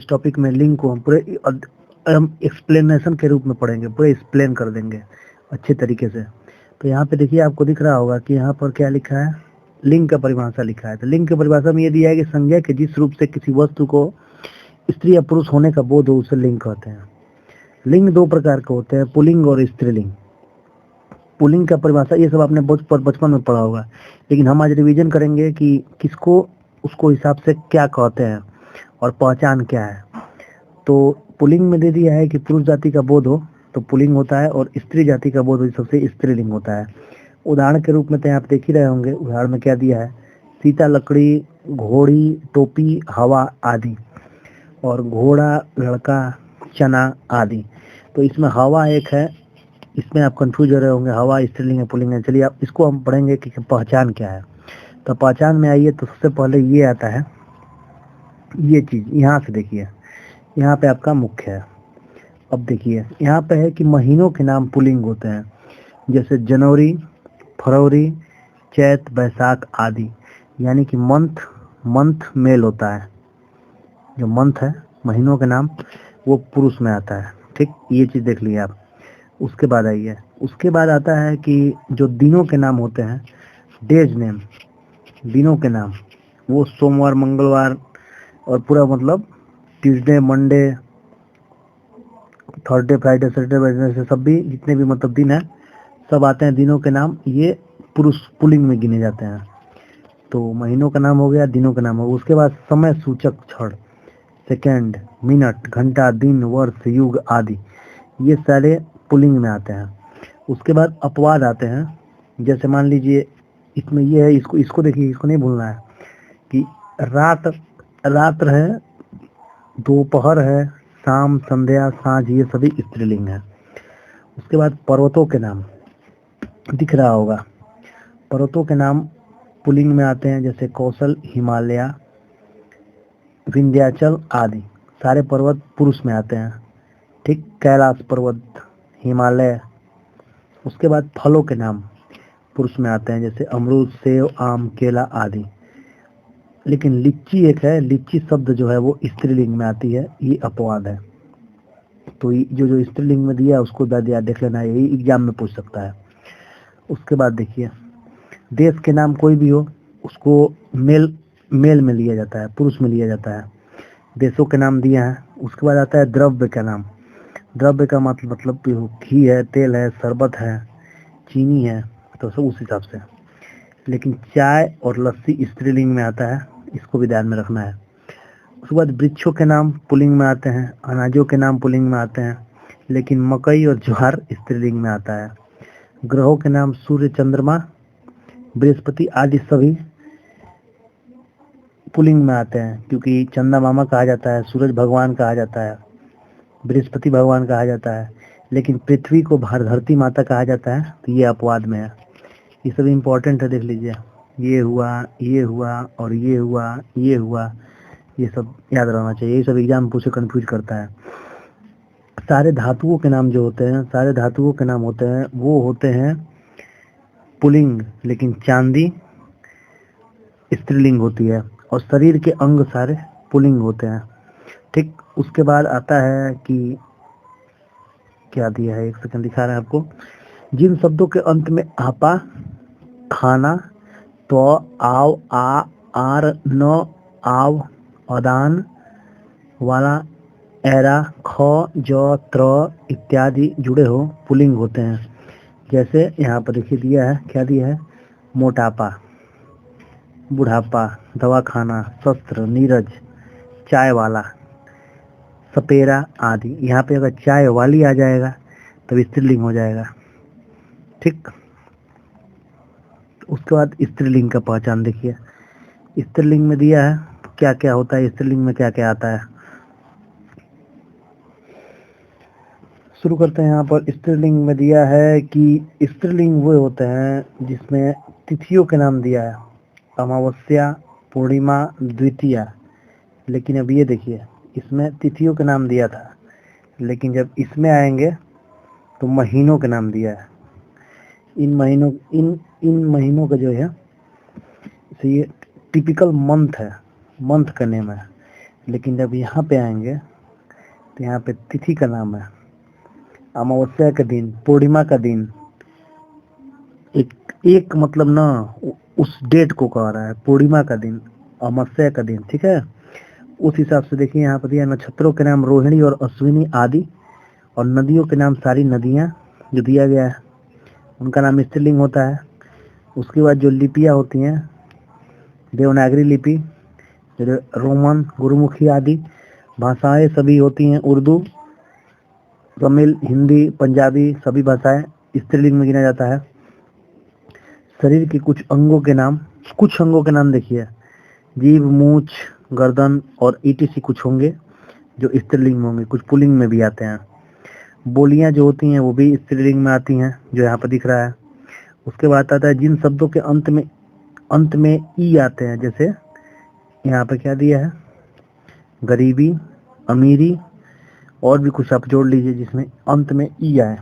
इस टॉपिक में लिंग को हम पूरे हम एक्सप्लेनेशन के रूप में पढ़ेंगे, पूरे एक्सप्लेन कर देंगे अच्छे तरीके से। तो यहाँ पे देखिए आपको दिख रहा होगा कि यहाँ पर क्या लिखा है, लिंग का परिभाषा लिखा है। तो लिंग की परिभाषा में ये दिया है कि संज्ञा के जिस रूप से किसी वस्तु को स्त्री या पुरुष होने का बोध हो उसे लिंग कहते हैं। लिंग दो प्रकार के होते हैं, पुल्लिंग और स्त्रीलिंग। पुल्लिंग का परिभाषा ये सब आपने बचपन में पढ़ा होगा, लेकिन हम आज रिवीजन करेंगे कि किसको उसको हिसाब से क्या कहते हैं और पहचान क्या है। तो पुल्लिंग में दे दिया है कि पुरुष जाति का बोध हो तो पुल्लिंग होता है, और स्त्री जाति का बोध हो सबसे स्त्रीलिंग होता है। उदाहरण के रूप में तो आप देख ही रहे होंगे, उदाहरण में क्या दिया है, सीता, लकड़ी, घोड़ी, टोपी, हवा आदि, और घोड़ा, लड़का, चना आदि। तो इसमें हवा एक है, इसमें आप कंफ्यूज हो रहे होंगे, हवा स्त्रीलिंग है पुल्लिंग है। चलिए आप इसको हम पढ़ेंगे कि पहचान क्या है। तो पहचान में आइए तो सबसे पहले ये आता है, ये चीज यहाँ से देखिए, यहाँ पे आपका मुख्य है। अब देखिए यहाँ पे है कि महीनों के नाम पुल्लिंग होते हैं, जैसे जनवरी, फरवरी, चैत, बैसाख आदि। यानी कि मंथ मेल होता है, जो मंथ है महीनों के नाम वो पुरुष में आता है। ठीक, ये चीज देख लीजिए आप। उसके बाद आइए, उसके बाद आता है कि जो दिनों के नाम होते हैं, डेज नेम, दिनों के नाम, वो सोमवार, मंगलवार और पूरा मतलब Tuesday, Monday, Thursday, Friday, Saturday, Wednesday, सब भी जितने भी मतलब दिन है सब आते हैं दिनों के नाम, ये पुरुष पुल्लिंग में गिने जाते हैं। तो महीनों का नाम हो गया, दिनों का नाम हो गया। उसके बाद समय सूचक क्षण, सेकेंड, मिनट, घंटा, दिन, वर्ष, युग आदि, ये सारे पुल्लिंग में आते हैं। उसके बाद अपवाद आते हैं, जैसे मान लीजिए इसमें ये है, इसको इसको देखिए, इसको नहीं भूलना है कि रात्र है, दोपहर है, शाम, संध्या, सांझ, ये सभी स्त्रीलिंग है। उसके बाद पर्वतों के नाम दिख रहा होगा, पर्वतों के नाम पुल्लिंग में आते हैं, जैसे कौशल, हिमालय, विंध्याचल आदि, सारे पर्वत पुरुष में आते हैं। ठीक, कैलाश पर्वत, हिमालय। उसके बाद फलों के नाम पुरुष में आते हैं, जैसे अमरूद, सेव, आम, केला आदि। लेकिन लीची एक है, लीची शब्द जो है वो स्त्रीलिंग में आती है, ये अपवाद है। तो जो स्त्रीलिंग में दिया है उसको याद देख लेना, यही एग्जाम में पूछ सकता है। उसके बाद देखिए, देश के नाम कोई भी हो उसको मेल में लिया जाता है, पुरुष में लिया जाता है, देशों के नाम दिया है। उसके बाद आता है द्रव्य का नाम, द्रव्य का मतलब घी है, तेल है, शरबत है, चीनी है, तो सब उस हिसाब से। लेकिन चाय और लस्सी स्त्रीलिंग में आता है, इसको भी ध्यान में रखना है। उसके बाद वृक्षों के नाम पुल्लिंग में आते हैं, अनाजों के नाम पुल्लिंग में आते हैं, लेकिन मकई और ज्वार स्त्रीलिंग में आता है। ग्रहों के नाम सूर्य, चंद्रमा, बृहस्पति आदि सभी पुल्लिंग में आते हैं, क्योंकि चंदा मामा कहा जाता है, सूरज भगवान कहा जाता है, बृहस्पति भगवान कहा जाता है, लेकिन पृथ्वी को धरती माता कहा जाता है, तो ये अपवाद में है। ये सब इम्पोर्टेंट है, देख लीजिए, ये हुआ, ये हुआ और ये हुआ, ये हुआ, ये सब याद रहना चाहिए, ये सब एग्जाम पूछे कंफ्यूज करता है। सारे धातुओं के नाम जो होते हैं, सारे धातुओं के नाम होते हैं, वो होते हैं पुल्लिंग, लेकिन चांदी स्त्रीलिंग होती है, और शरीर के अंग सारे पुल्लिंग होते हैं। ठीक, उसके बाद आता है कि क्या दिया है, एक सेकंड दिखा रहे हैं आपको, जिन शब्दों के अंत में आपा, खाना, तो, आव, आ, आर, न, आव, अदान वाला, एरा, ख, ज, त्र इत्यादि जुड़े हो, पुल्लिंग होते हैं। जैसे यहाँ पर देखिए दिया है, क्या दिया है, मोटापा, बुढ़ापा, दवाखाना, शस्त्र, नीरज, चाय वाला, सपेरा आदि। यहाँ पे अगर चाय वाली आ जाएगा तब स्त्रीलिंग हो जाएगा। ठीक, उसके बाद स्त्रीलिंग का पहचान देखिए, स्त्रीलिंग में दिया है क्या क्या होता है, स्त्रीलिंग में क्या क्या आता है। शुरू करते हैं। यहाँ पर स्त्रीलिंग में दिया है कि स्त्रीलिंग वो होते हैं जिसमें तिथियों के नाम दिया है, अमावस्या, पूर्णिमा, द्वितीया। लेकिन अब ये देखिए, इसमें तिथियों के नाम दिया था, लेकिन जब इसमें आएंगे तो महीनों के नाम दिया है। इन महीनों का जो है, ये टिपिकल मंथ है, मंथ का नेम है। लेकिन जब यहाँ पे आएंगे तो यहाँ पे तिथि का नाम है अमावस्या का दिन, पूर्णिमा का दिन, एक मतलब ना उस डेट को कह रहा है, पूर्णिमा का दिन, अमावस्या का दिन, ठीक है। उस हिसाब से देखिए यहाँ पर दिया नक्षत्रों के नाम रोहिणी और अश्विनी आदि, और नदियों के नाम सारी नदियाँ जो दिया गया है उनका नाम स्त्रीलिंग होता है। उसके बाद जो लिपियाँ होती हैं, देवनागरी लिपि, रोमन, गुरुमुखी आदि भाषाएं सभी होती हैं, उर्दू, तमिल, हिंदी, पंजाबी सभी भाषाएं स्त्रीलिंग में गिना जाता है। शरीर के कुछ अंगों के नाम देखिए, जीभ, मूछ, गर्दन और ईटीसी कुछ होंगे जो स्त्रीलिंग में होंगे, कुछ पुल्लिंग में भी आते हैं। बोलियां जो होती हैं वो भी स्त्रीलिंग में आती हैं, जो यहाँ पर दिख रहा है। उसके बाद आता है जिन शब्दों के अंत में ई आते हैं, जैसे यहाँ पे क्या दिया है, गरीबी, अमीरी, और भी कुछ आप जोड़ लीजिए जिसमें अंत में ई आए।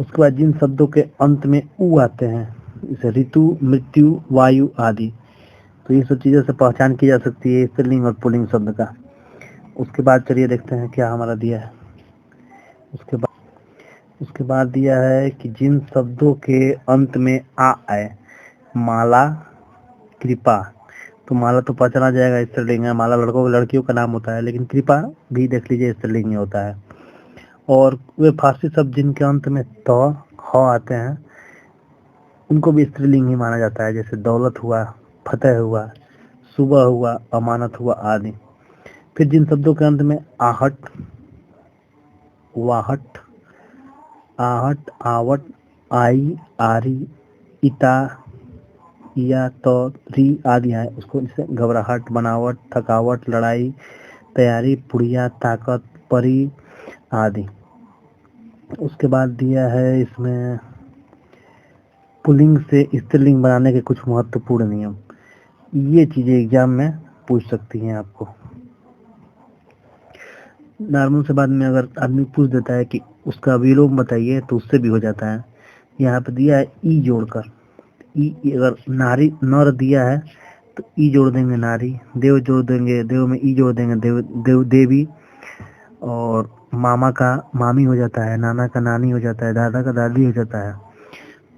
उसके बाद जिन शब्दों के अंत में उ आते हैं, जैसे ऋतु, मृत्यु, वायु आदि, तो ये सब चीज़ों से पहचान की जा सकती है स्त्रीलिंग और पुल्लिंग शब्द का। उसके बाद चलिए देखते हैं क्या हमारा दिया है। उसके बाद दिया है कि जिन शब्दों के अंत में आ आए, माला, कृपा, तो माला तो पहचाना जाएगा स्त्रीलिंग है, माला लड़कों लड़कियों का नाम होता है, लेकिन कृपा भी देख लीजिए स्त्रीलिंग में होता है। और वे फारसी शब्द जिनके अंत में त, ह आते हैं उनको भी स्त्रीलिंग ही माना जाता है, जैसे दौलत हुआ, फतेह हुआ, सुबह हुआ, अमानत हुआ आदि। फिर जिन शब्दों के अंत में आहट, वाहट, आहट, आवट, आई, आरी, इता, या तो री आदि है, उसको जैसे घबराहट, बनावट, थकावट, लड़ाई, तैयारी, पुड़िया, ताकत, परी आदि। उसके बाद दिया है इसमें पुल्लिंग से स्त्रीलिंग बनाने के कुछ महत्वपूर्ण नियम। ये चीजें एग्जाम में पूछ सकती हैं आपको। नॉर्मल से बाद में अगर आदमी पूछ देता है कि उसका विलोम बताइए तो उससे भी हो जाता है। यहाँ पे दिया है ई जोड़कर, ई अगर नारी नर दिया है तो ई जोड़ देंगे नारी, देव जोड़ देंगे, देव में ई जोड़ देंगे देव देवी, और मामा का मामी हो जाता है, नाना का नानी हो जाता है, दादा का दादी हो जाता है,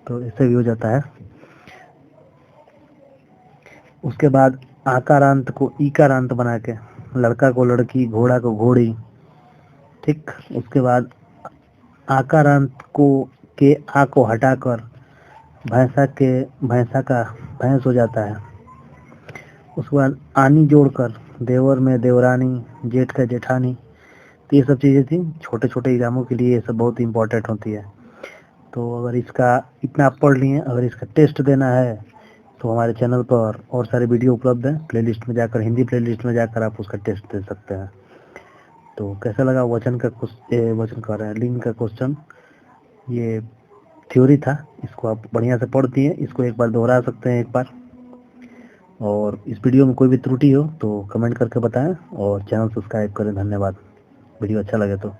तो ऐसे भी हो जाता है। उसके बाद आकारांत को ईकारांत बना के, लड़का को लड़की, घोड़ा को घोड़ी, ठीक। उसके बाद आकारांत को के आ को हटाकर भैंसा का भैंस हो जाता है। उसके बाद आनी जोड़कर देवर में देवरानी, जेठ का जेठानी। तो ये सब चीज़ें थी, छोटे छोटे एग्जामों के लिए ये सब बहुत इंपॉर्टेंट होती है। तो अगर इसका इतना आप पढ़ लिए, अगर इसका टेस्ट देना है तो हमारे चैनल पर और सारे वीडियो उपलब्ध हैं, प्लेलिस्ट में जाकर, हिंदी प्लेलिस्ट में जाकर आप उसका टेस्ट दे सकते हैं। तो कैसा लगा वचन कह रहे हैं, लिंग का क्वेश्चन, ये थ्योरी था, इसको आप बढ़िया से पढ़ दिए, इसको एक बार दोहरा सकते हैं एक बार। और इस वीडियो में कोई भी त्रुटि हो तो कमेंट करके बताएं और चैनल सब्सक्राइब करें। धन्यवाद। वीडियो अच्छा लगे तो।